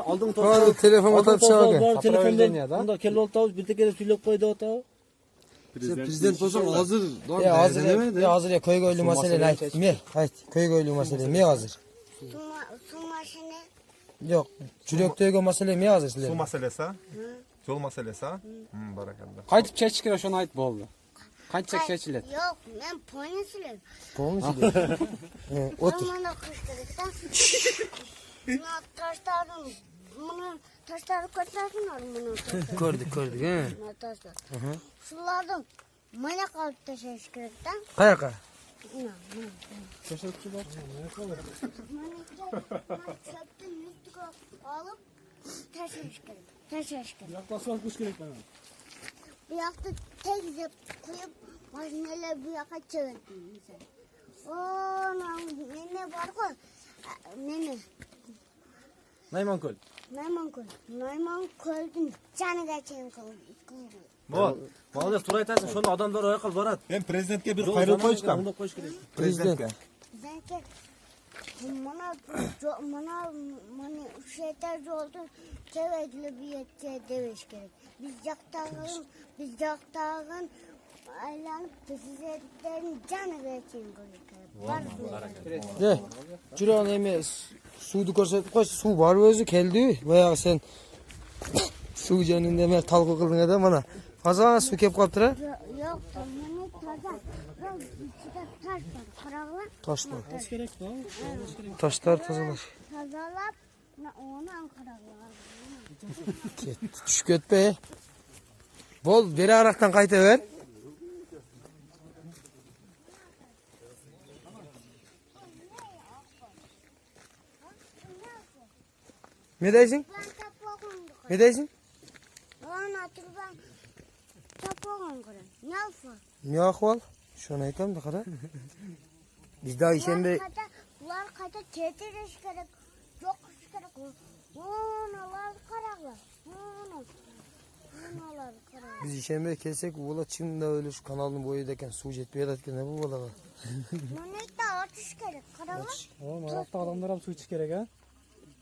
Aldın Hadi telefon atıp çağırın. telefondan. Bunda kelle oltavuz bir tekere söyleyip koydu otağı. Prezident olsa hazır. Ya hazır ya köy goylu mesele hayt. Mi? Hayt köy goylu mesele mi hazır? Su maşını. Yok. Çürük töygö mesele mi hazır sizler? Su meselesi, yol meselesi. Barakallah. Qaytib chechkira shuni ayt bo'ldi. Qancha chechilet? Yok, ben pony sürüyorum. Polmuş idi. Otur. Bana kışkırıktan. Bunu taşları koçarsınlar bunu. Gördük he. Taşlar. Sulardım. Bana kaldı taşı kışkırıktan. Kayaka. Çöptün üstü alıp taşı kışkırık. Yaklaşmak kuş gerek bana. Bir yakta tek zep koyup makineyle bir yaka çevirdim mesela. Nene var koy. Nene. Nayman köl. Nayman koydun. Canı geçen koydu. Молодец, тура айтасың, шоны адамдар ояққа барады. Ben prezidentke bir hayır koyacağım. Оңдап қойыш керек. Prezidentke. Belki mana şeyler oldu. Çevreli bir yetkiye deviş gerek. Biz yaktağın aylanıp prezidentlerin canı geçen koydu. De. Cüran emes. Sudu korsatып koy. Su var özü keldi. Bayağı sen su canın deme talgı kıldın adam bana. Azan su kep kaptıra. Yok, mana taza. Yok, içinde taş var. Kararlar. Taş mı? Taş gerek mi? Taşlar tazalar. Tazalap onu Ankara'lar. Düşük ötme. Bol beri araktan kayta ver. Ne dersin? Ben tapağım. Ne dersin? Lan atır ben tapağım kırın. Ne yapar? Ne ahval? Şuna aytam da kara. Biz daha işembe Bunlar kayda tetiriş gerek. Çok iş gerek. Onlar karaklar. Onlar karaklar. biz işembe kelsek ola çimde öyle şu kanalın boyudayken su jetmeye datken ne bu balaga. Manet de atış gerek. Karaklar. О, Маратта адамдар ham су ичиш керек, а?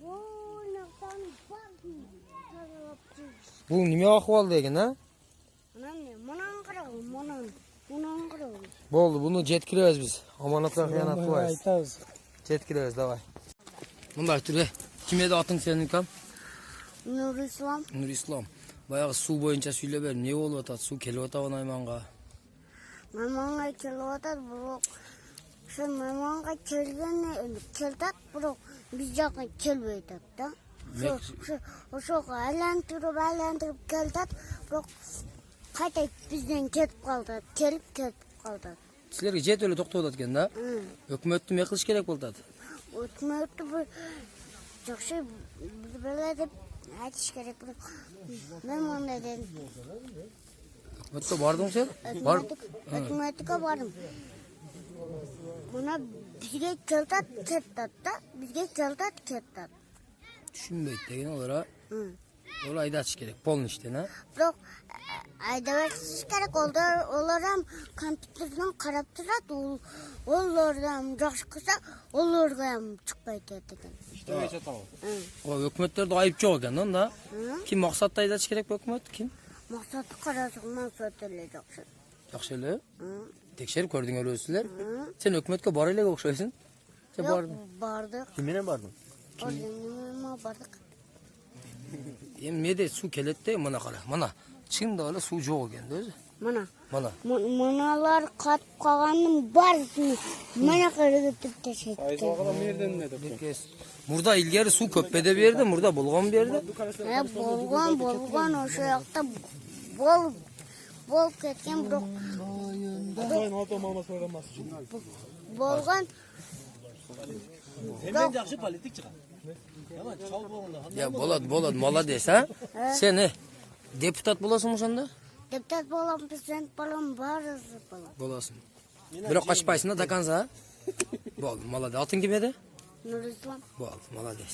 Onlardan bak. Bu nime ahval degen ha? Manan karaklar. Manan karaklar. Boldu bunu jetkireriz biz. Amanatlar hıyanat kılayız. Айтабыз. Jetkireriz davay. Bunday tur he. Kime de atın senin kam? Nur İslam. Nur İslam. Bayağı su boyunca söyle ver. Ne olup atat? Su kelip atat Naymanga. Naymanga kelip atat bu. Şu Naymanga keltat bu. Biz yakın kelbeydik da. Şu aylandırıp keltat bu. Kayta bizden ketip kaldı. Kelip kaldı. Sizlerge jet öyle tokto atatken da. Hökümetli ne kılış gerek boldu? Ötmekti bu. Çok şey böyle de açış gerek. Ben onu dedim. Hökümetli bardın sen? Ötmekte varım. Buna bizge keltat kettat da. Bizge keltat kettat. Düşünmeyip degen olara. Ola ayda açış gerek. Polun işte ne? Yok ayda versiz gerek oldu. Olaram kompüterden karap durat. Onlardan yaxşı kısa. Onlardan çıkmaydı dedim. İşte öyle tamam. O hökümetlerde ayıp çok eken lan da. Kim maksatda ayda açış gerek bu hökümet? Kim? Maksatı karasından söyleyeceksin. Yaxşı öyle. Tekşerip gördün öyle özsüler. Sen hökümetke barıyla okşaysın. Sen Yok bardın. bardık. Kimine bardın? Orada bardık. Ne de su kelette mana kara. Mana. Çimde öyle su çok eken de özü. Mana. Mana. Manalar katıp kalganın barsını. Mana kırıgıtıp teşekkür Ayız algıdan bir yerden ne de? Burada ilgari su köppede bir yerde, burada bulgan bir yerde. Bolgan o şayakta bol ketken bro. Ayın altı olmaması öğrenmez. Bolgan Hem de yaxşı politik çıkar. Ama çal bolanda. Ya bolad malades ha. Sen ne? Deputat bolasın mı sonda? deputat bolam, prezident bolam, barısı bolam. Bolasın. Bırak kaç paysında takansa ha? Bol malades. Altın kime de? Nur İslam. Bol malades.